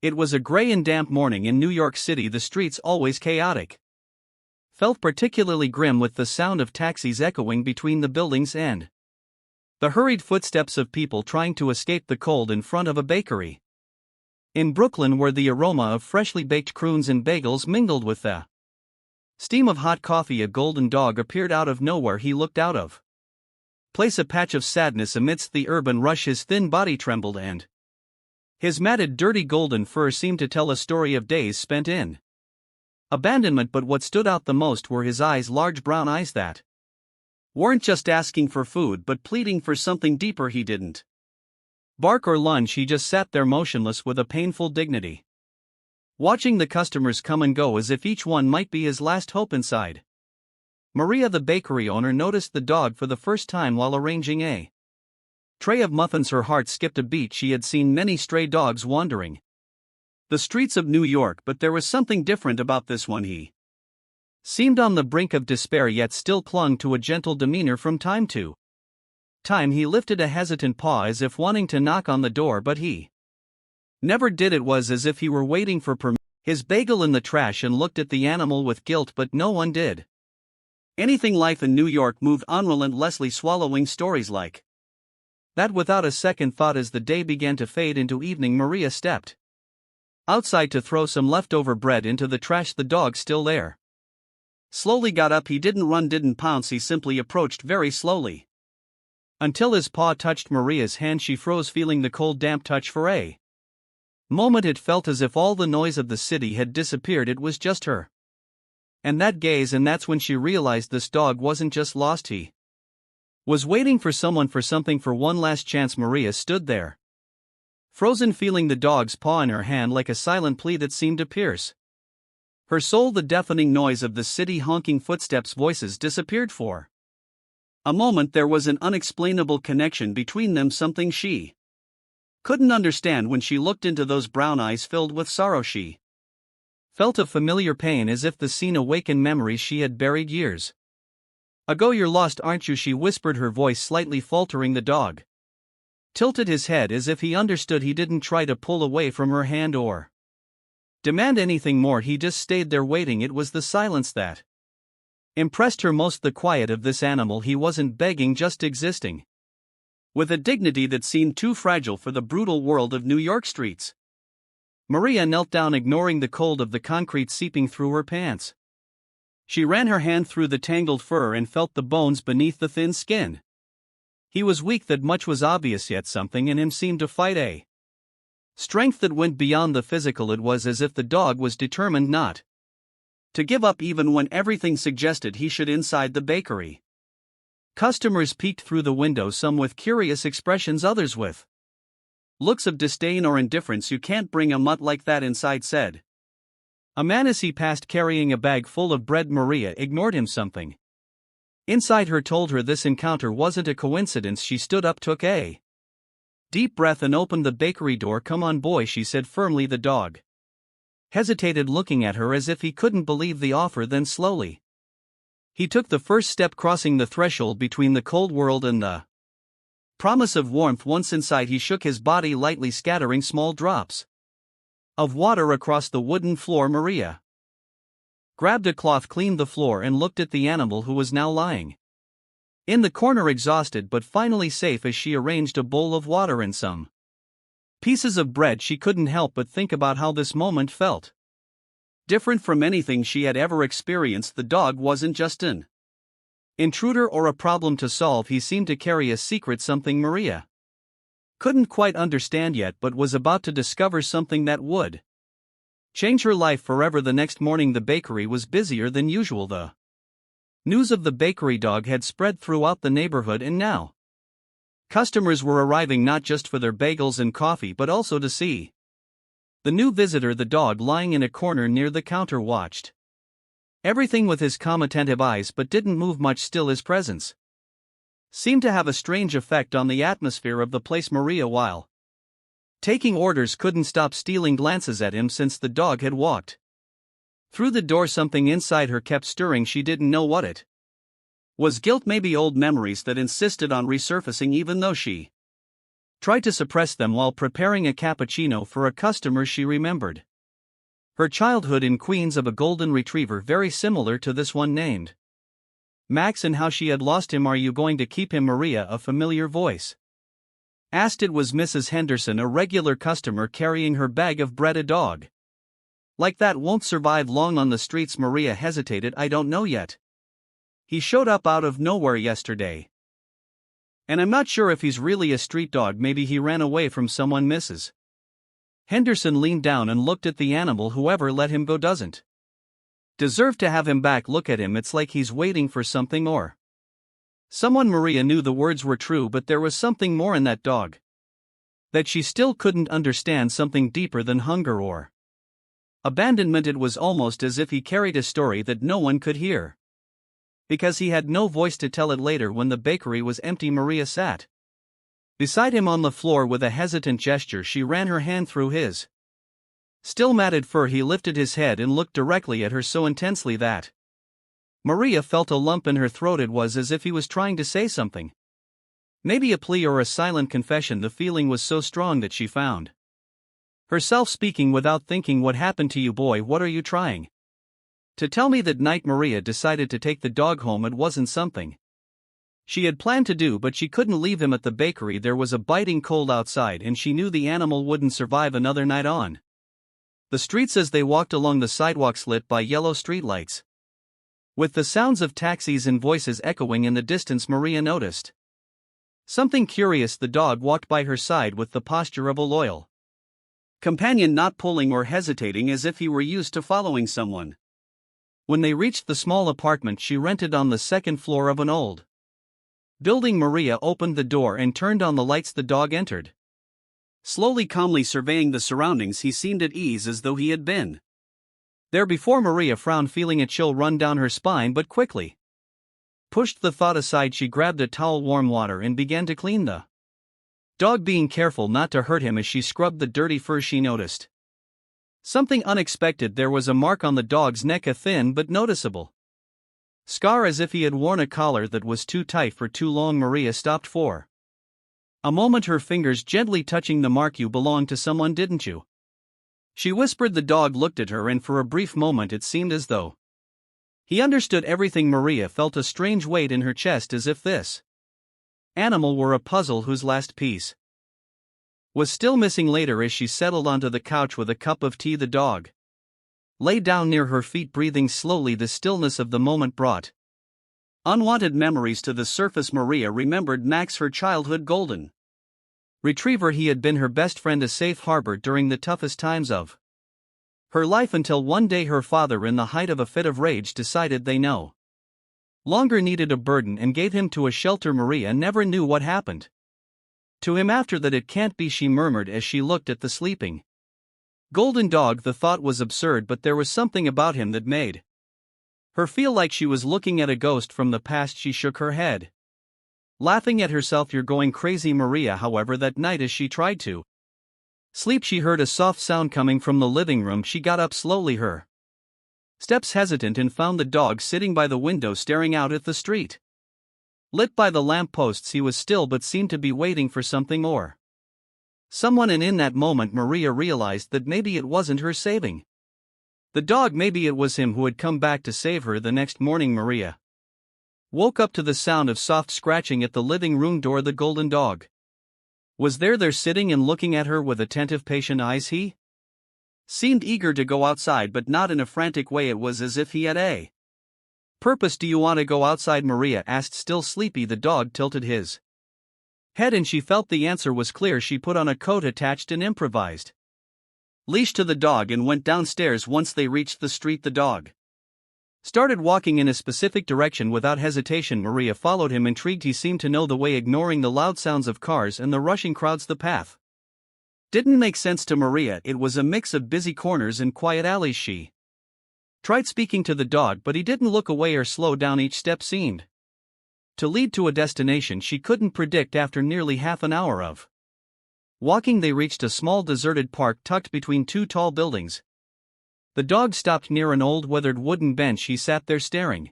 It was a gray and damp morning in New York City, the streets always chaotic. Felt particularly grim with the sound of taxis echoing between the buildings and the hurried footsteps of people trying to escape the cold in front of a bakery. In Brooklyn, where the aroma of freshly baked crumbs and bagels mingled with the steam of hot coffee, a golden dog appeared out of nowhere. He looked out of place, a patch of sadness amidst the urban rush. His thin body trembled and his matted, dirty golden fur seemed to tell a story of days spent in abandonment. But what stood out the most were his eyes, large brown eyes that weren't just asking for food but pleading for something deeper. He didn't bark or lunge, he just sat there motionless with a painful dignity, watching the customers come and go as if each one might be his last hope inside. Maria, the bakery owner, noticed the dog for the first time while arranging a tray of muffins. Her heart skipped a beat. She had seen many stray dogs wandering the streets of New York, but there was something different about this one. He seemed on the brink of despair, yet still clung to a gentle demeanor. From time to time he lifted a hesitant paw as if wanting to knock on the door, but he never did. It was as if he were waiting for his bagel in the trash and looked at the animal with guilt, but no one did anything. Life in New York moved on relentlessly, swallowing stories like that without a second thought. As the day began to fade into evening, Maria stepped outside to throw some leftover bread into the trash. The dog, still there, slowly got up. He didn't run, didn't pounce, he simply approached very slowly until his paw touched Maria's hand. She froze, feeling the cold, damp touch. For a moment it felt as if all the noise of the city had disappeared. It was just her and that gaze, and that's when she realized this dog wasn't just lost, he was waiting for someone, for something, for one last chance. Maria stood there, frozen, feeling the dog's paw in her hand like a silent plea that seemed to pierce her soul. The deafening noise of the city, honking footsteps, voices disappeared. For a moment there was an unexplainable connection between them, something she couldn't understand. When she looked into those brown eyes filled with sorrow, she felt a familiar pain, as if the scene awakened memories she had buried years ago. "You're lost, aren't you?" she whispered, her voice slightly faltering. The dog tilted his head as if he understood. He didn't try to pull away from her hand or demand anything more. He just stayed there waiting. It was the silence that impressed her most, the quiet of this animal. He wasn't begging, just existing with a dignity that seemed too fragile for the brutal world of New York streets. Maria knelt down, ignoring the cold of the concrete seeping through her pants. She ran her hand through the tangled fur and felt the bones beneath the thin skin. He was weak, that much was obvious, yet something in him seemed to fight a strength that went beyond the physical. It was as if the dog was determined not to give up, even when everything suggested he should. Inside the bakery, customers peeked through the window, some with curious expressions, others with looks of disdain or indifference. "You can't bring a mutt like that inside," said a man as he passed carrying a bag full of bread. Maria ignored him. Something inside her told her this encounter wasn't a coincidence. She stood up, took a deep breath, and opened the bakery door. "Come on, boy," she said firmly. The dog hesitated, looking at her as if he couldn't believe the offer. Then slowly he took the first step, crossing the threshold between the cold world and the promise of warmth. Once inside, he shook his body lightly, scattering small drops of water across the wooden floor. Maria grabbed a cloth, cleaned the floor, and looked at the animal, who was now lying in the corner, exhausted but finally safe. As she arranged a bowl of water and some pieces of bread, she couldn't help but think about how this moment felt different from anything she had ever experienced. The dog wasn't just an intruder or a problem to solve. He seemed to carry a secret, something Maria couldn't quite understand yet, but was about to discover, something that would change her life forever. The next morning the bakery was busier than usual. The news of the bakery dog had spread throughout the neighborhood, and now customers were arriving not just for their bagels and coffee but also to see the new visitor. The dog, lying in a corner near the counter, watched everything with his calm, attentive eyes, but didn't move much. Still, his presence seemed to have a strange effect on the atmosphere of the place. Maria, while taking orders, couldn't stop stealing glances at him. Since the dog had walked through the door, something inside her kept stirring. She didn't know what it was. Guilt, maybe old memories that insisted on resurfacing even though she tried to suppress them while preparing a cappuccino for a customer she remembered. Her childhood in Queens of a golden retriever very similar to this one named Max, and how she had lost him. "Are you going to keep him, Maria?" a familiar voice asked. It was Mrs. Henderson, a regular customer carrying her bag of bread. "A dog like that won't survive long on the streets." Maria hesitated. "I don't know yet. He showed up out of nowhere yesterday. And I'm not sure if he's really a street dog. Maybe he ran away from someone." Mrs. Henderson leaned down and looked at the animal. "Whoever let him go doesn't deserve to have him back. Look at him, it's like he's waiting for something or someone." Maria knew the words were true, but there was something more in that dog that she still couldn't understand, something deeper than hunger or abandonment. It was almost as if he carried a story that no one could hear, because he had no voice to tell it. Later, when the bakery was empty, Maria sat beside him on the floor. With a hesitant gesture, she ran her hand through his still matted fur. He lifted his head and looked directly at her so intensely that Maria felt a lump in her throat. It was as if he was trying to say something, maybe a plea or a silent confession. The feeling was so strong that she found herself speaking without thinking. "What happened to you, boy? What are you trying to tell me?" That night, Maria decided to take the dog home. It wasn't something she had planned to do, but she couldn't leave him at the bakery. There was a biting cold outside, and she knew the animal wouldn't survive another night on the streets. As they walked along the sidewalks lit by yellow streetlights, with the sounds of taxis and voices echoing in the distance, Maria noticed something curious. The dog walked by her side with the posture of a loyal companion, not pulling or hesitating, as if he were used to following someone. When they reached the small apartment she rented on the second floor of an old building, Maria opened the door and turned on the lights. The dog entered, slowly, calmly surveying the surroundings. He seemed at ease, as though he had been there before. Maria frowned, feeling a chill run down her spine, but quickly pushed the thought aside. She grabbed a towel, warm water, and began to clean the dog, being careful not to hurt him. As she scrubbed the dirty fur, she noticed something unexpected. There was a mark on the dog's neck, a thin but noticeable scar, as if he had worn a collar that was too tight for too long. Maria stopped for a moment, her fingers gently touching the mark. "You belong to someone, didn't you?" she whispered. The dog looked at her, and for a brief moment it seemed as though he understood everything. Maria felt a strange weight in her chest, as if this animal were a puzzle whose last piece was still missing. Later, as she settled onto the couch with a cup of tea, the dog lay down near her feet, breathing slowly. The stillness of the moment brought unwanted memories to the surface. Maria remembered Max, her childhood golden retriever. He had been her best friend, a safe harbor during the toughest times of her life, until one day her father, in the height of a fit of rage, decided they no longer needed a burden and gave him to a shelter. Maria never knew what happened to him after that. "It can't be," she murmured as she looked at the sleeping golden dog. The thought was absurd, but there was something about him that made her feel like she was looking at a ghost from the past. She shook her head, laughing at herself. "You're going crazy, Maria." However, that night, as she tried to sleep, she heard a soft sound coming from the living room. She got up slowly, her steps hesitant, and found the dog sitting by the window, staring out at the street. Lit by the lamp posts, he was still but seemed to be waiting for something or someone, and in that moment Maria realized that maybe it wasn't her saving the dog, maybe it was him who had come back to save her. The next morning, Maria woke up to the sound of soft scratching at the living room door. The golden dog was there sitting and looking at her with attentive, patient eyes. He seemed eager to go outside, but not in a frantic way. It was as if he had a purpose. "Do you want to go outside?" Maria asked, still sleepy. The dog tilted his head, and she felt the answer was clear. She put on a coat, attached an improvised leash to the dog, and went downstairs. Once they reached the street, the dog started walking in a specific direction without hesitation. Maria followed him, intrigued. He seemed to know the way, ignoring the loud sounds of cars and the rushing crowds. The path didn't make sense to Maria. It was a mix of busy corners and quiet alleys. She tried speaking to the dog, but he didn't look away or slow down. Each step seemed to lead to a destination she couldn't predict. After nearly half an hour of walking, they reached a small deserted park tucked between two tall buildings. The dog stopped near an old, weathered wooden bench. He sat there, staring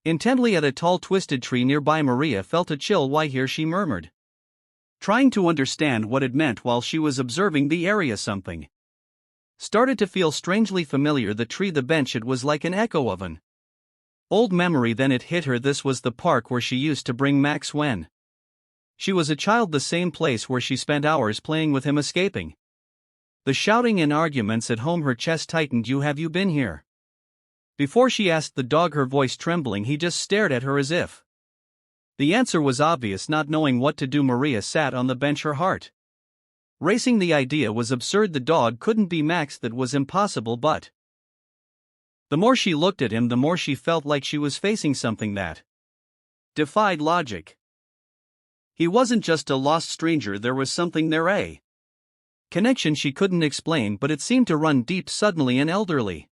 intently at a tall, twisted tree nearby. Maria felt a chill. "Why here?" she murmured, trying to understand what it meant while she was observing the area. Something started to feel strangely familiar. The tree, the bench, it was like an echo of an old memory. Then it hit her. This was the park where she used to bring Max when she was a child, the same place where she spent hours playing with him, escaping the shouting and arguments at home. Her chest tightened. Have you been here before? She asked the dog, her voice trembling. He just stared at her as if the answer was obvious. Not knowing what to do, Maria sat on the bench, her heart racing. The idea was absurd. The dog couldn't be Max. That was impossible. But the more she looked at him, the more she felt like she was facing something that defied logic. He wasn't just a lost stranger, there was something there, a connection she couldn't explain, but it seemed to run deep. Suddenly an elderly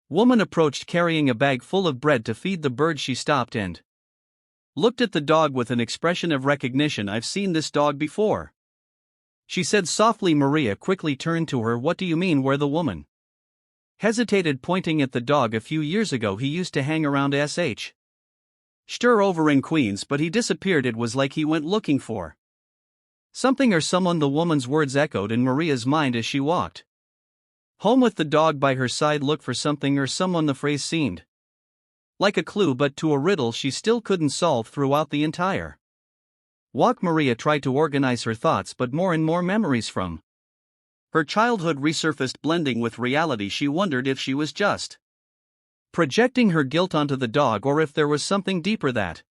woman approached, carrying a bag full of bread to feed the birds. She stopped and looked at the dog with an expression of recognition. I've seen this dog before, she said softly. Maria quickly turned to her. What do you mean? Where? The woman hesitated, pointing at the dog. A few years ago he used to hang around sh. Stir over in Queens, but he disappeared. It was like he went looking for something or someone. The woman's words echoed in Maria's mind as she walked home with the dog by her side. Look for something or someone. The phrase seemed like a clue, but to a riddle she still couldn't solve. Throughout the entire walk, Maria tried to organize her thoughts, but more and more memories from her childhood resurfaced, blending with reality. She wondered if she was just projecting her guilt onto the dog, or if there was something deeper that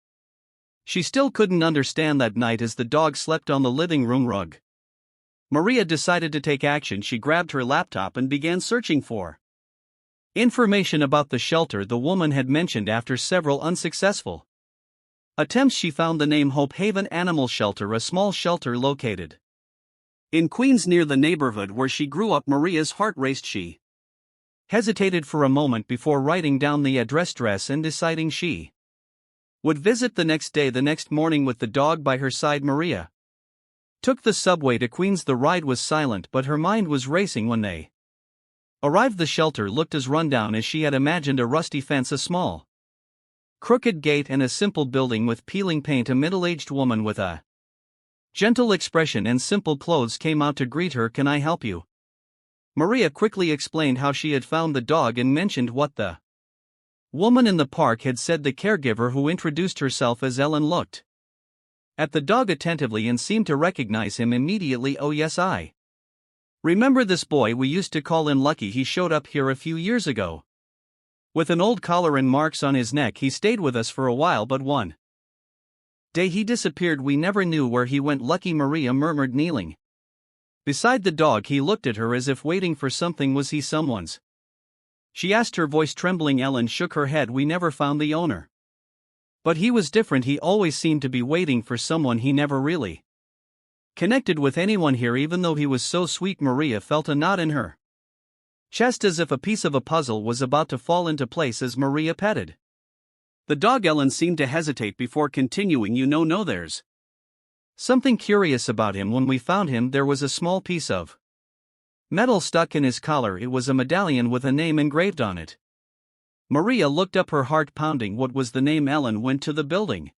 she still couldn't understand. That night, as the dog slept on the living room rug, Maria decided to take action. She grabbed her laptop and began searching for information about the shelter the woman had mentioned. After several unsuccessful attempts, she found the name Hope Haven Animal Shelter, a small shelter located in Queens near the neighborhood where she grew up. Maria's heart raced. She hesitated for a moment before writing down the address and deciding she would visit the next day. The next morning, with the dog by her side, Maria took the subway to Queens. The ride was silent, but her mind was racing. When they arrived, the shelter looked as rundown as she had imagined. A rusty fence, a small crooked gate, and a simple building with peeling paint. A middle-aged woman with a gentle expression and simple clothes came out to greet her. Can I help you? Maria quickly explained how she had found the dog and mentioned what the woman in the park had said. The caregiver, who introduced herself as Ellen, looked at the dog attentively and seemed to recognize him immediately. Oh yes, I remember this boy. We used to call him Lucky. He showed up here a few years ago with an old collar and marks on his neck. He stayed with us for a while, but one day he disappeared. We never knew where he went. Lucky, Maria murmured, kneeling beside the dog. He looked at her as if waiting for something. Was he someone's? She asked, her voice trembling. Ellen shook her head. We never found the owner. But he was different. He always seemed to be waiting for someone. He never really connected with anyone here, even though he was so sweet. Maria felt a knot in her chest, as if a piece of a puzzle was about to fall into place as Maria petted the dog. Ellen seemed to hesitate before continuing. No, there's something curious about him. When we found him, there was a small piece of metal stuck in his collar. It was a medallion with a name engraved on it. Maria looked up, her heart pounding. What was the name? Ellen went to the building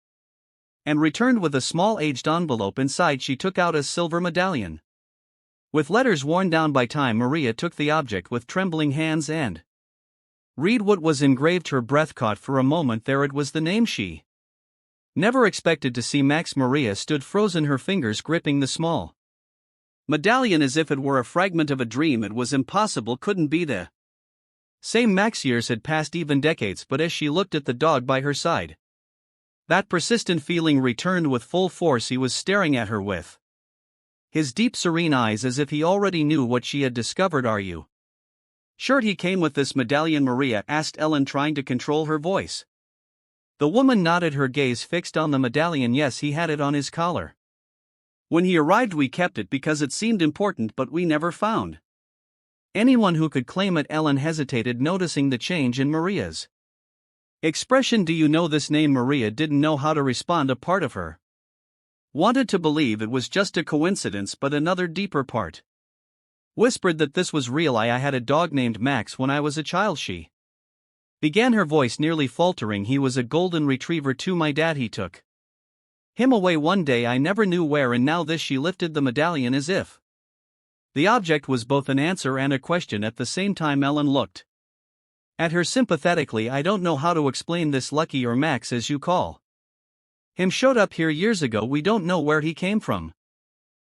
and returned with a small aged envelope. Inside, she took out a silver medallion with letters worn down by time. Maria took the object with trembling hands and read what was engraved. Her breath caught for a moment. There it was, the name she never expected to see. Max. Maria stood frozen, her fingers gripping the small medallion as if it were a fragment of a dream. It was impossible, couldn't be the same Max. Years had passed, even decades, but as she looked at the dog by her side, that persistent feeling returned with full force. He was staring at her with his deep, serene eyes, as if he already knew what she had discovered. Are you sure he came with this medallion? Maria asked Ellen, trying to control her voice. The woman nodded, her gaze fixed on the medallion. Yes, he had it on his collar. When he arrived, we kept it because it seemed important, but we never found anyone who could claim it. Ellen hesitated, noticing the change in Maria's expression. Do you know this name? Maria didn't know how to respond. A part of her wanted to believe it was just a coincidence, but another, deeper part whispered that this was real. I had a dog named Max when I was a child. She began, her voice nearly faltering. He was a golden retriever too. My dad, he took him away one day I never knew where, and now this. She lifted the medallion as if the object was both an answer and a question at the same time. Ellen looked at her sympathetically. I don't know how to explain this. Lucky, or Max as you call him, showed up here years ago. We don't know where he came from,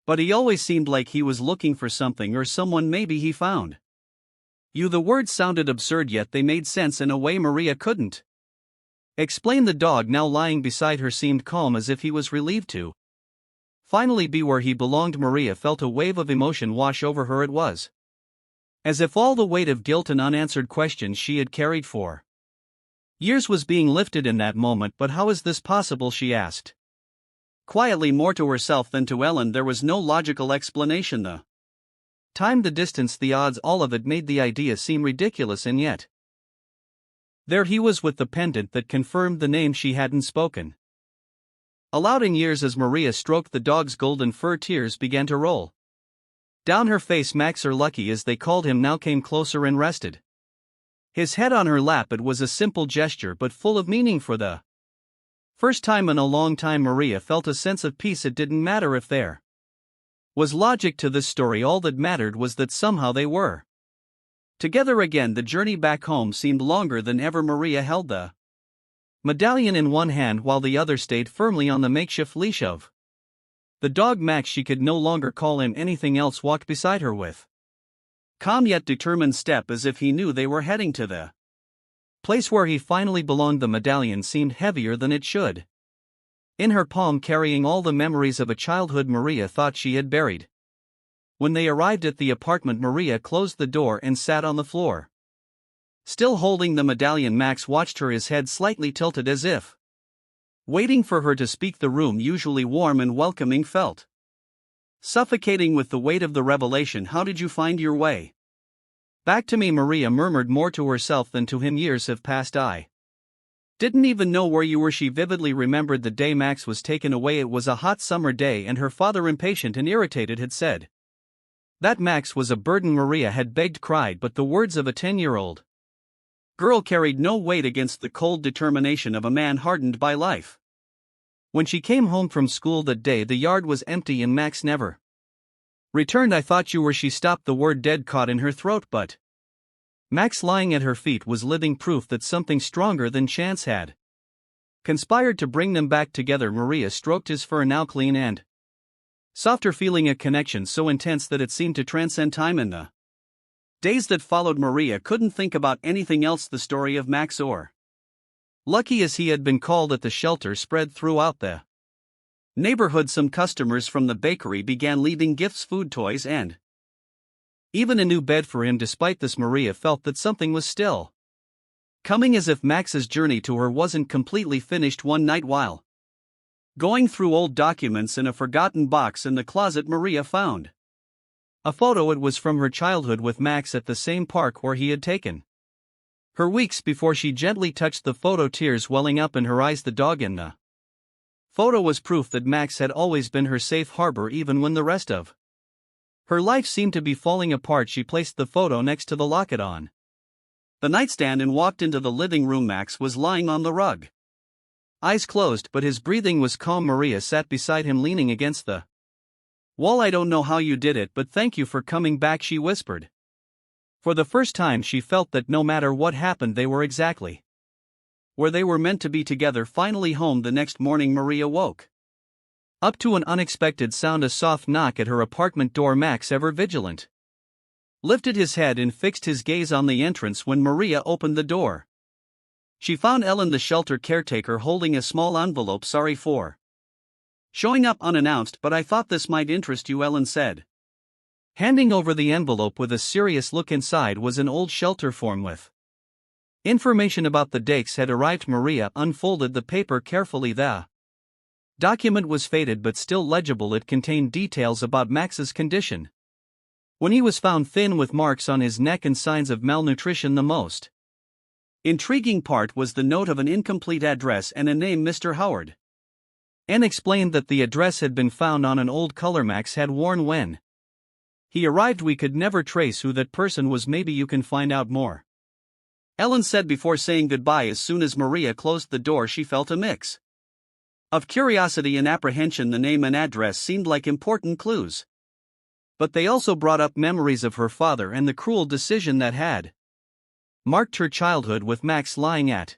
but he always seemed like he was looking for something or someone. Maybe he found you. The words sounded absurd, yet they made sense in a way Maria couldn't explain. The dog, now lying beside her, seemed calm, as if he was relieved to finally be where he belonged. Maria felt a wave of emotion wash over her. It was as if all the weight of guilt and unanswered questions she had carried for years was being lifted in that moment. But how is this possible? She asked quietly, more to herself than to Ellen. There was no logical explanation. The time, the distance, the odds, all of it made the idea seem ridiculous, and yet there he was with the pendant that confirmed the name she hadn't spoken aloud in years. As Maria stroked the dog's golden fur, tears began to roll down her face. Max, or Lucky as they called him now, came closer and rested his head on her lap. It was a simple gesture, but full of meaning. For the first time in a long time, Maria felt a sense of peace. It didn't matter if there was logic to this story. All that mattered was that somehow they were together again. The journey back home seemed longer than ever. Maria held the medallion in one hand while the other stayed firmly on the makeshift leash of the dog. Max, she could no longer call him anything else, walked beside her with calm yet determined step, as if he knew they were heading to the place where he finally belonged. The medallion seemed heavier than it should in her palm, carrying all the memories of a childhood Maria thought she had buried. When they arrived at the apartment, Maria closed the door and sat on the floor, still holding the medallion. Max watched her, his head slightly tilted as if waiting for her to speak. The room, usually warm and welcoming, felt suffocating with the weight of the revelation. How did you find your way back to me? Maria murmured, more to herself than to him. Years have passed. I didn't even know where you were. She vividly remembered the day Max was taken away. It was a hot summer day, and her father, impatient and irritated, had said that Max was a burden. Maria had begged, cried, but the words of a 10-year-old girl carried no weight against the cold determination of a man hardened by life. When she came home from school that day, the yard was empty and Max never returned. I thought you were. She stopped, the word dead caught in her throat, but Max, lying at her feet, was living proof that something stronger than chance had conspired to bring them back together. Maria stroked his fur, now clean and softer, feeling a connection so intense that it seemed to transcend time. In the days that followed, Maria couldn't think about anything else. The story of Max, or Lucky as he had been called at the shelter, spread throughout the neighborhood. Some customers from the bakery began leaving gifts, food, toys, and even a new bed for him. Despite this, Maria felt that something was still coming, as if Max's journey to her wasn't completely finished. One night, while going through old documents in a forgotten box in the closet, Maria found a photo. It was from her childhood with Max at the same park where he had taken her weeks before. She gently touched the photo, tears welling up in her eyes. The dog in the photo was proof that Max had always been her safe harbor, even when the rest of her life seemed to be falling apart. She placed the photo next to the locket on the nightstand and walked into the living room. Max was lying on the rug, eyes closed, but his breathing was calm. Maria sat beside him, leaning against the wall. I don't know how you did it, but thank you for coming back, she whispered. For the first time, she felt that no matter what happened, they were exactly where they were meant to be, together. Finally home. The next morning, Maria woke up to an unexpected sound, a soft knock at her apartment door. Max, ever vigilant, lifted his head and fixed his gaze on the entrance. When Maria opened the door, she found Ellen, the shelter caretaker, holding a small envelope. Sorry for showing up unannounced, but I thought this might interest you, Ellen said, handing over the envelope. With a serious look inside was an old shelter form with information about the dates had arrived. Maria unfolded the paper carefully. The document was faded but still legible. It contained details about Max's condition when he was found, thin with marks on his neck and signs of malnutrition. The most intriguing part was the note of an incomplete address and a name, Mr. Howard. Anne explained that the address had been found on an old collar Max had worn when he arrived. We could never trace who that person was. Maybe you can find out more, Ellen said before saying goodbye. As soon as Maria closed the door, she felt a mix Of curiosity and apprehension, the name and address seemed like important clues. But they also brought up memories of her father and the cruel decision that had marked her childhood, with Max lying at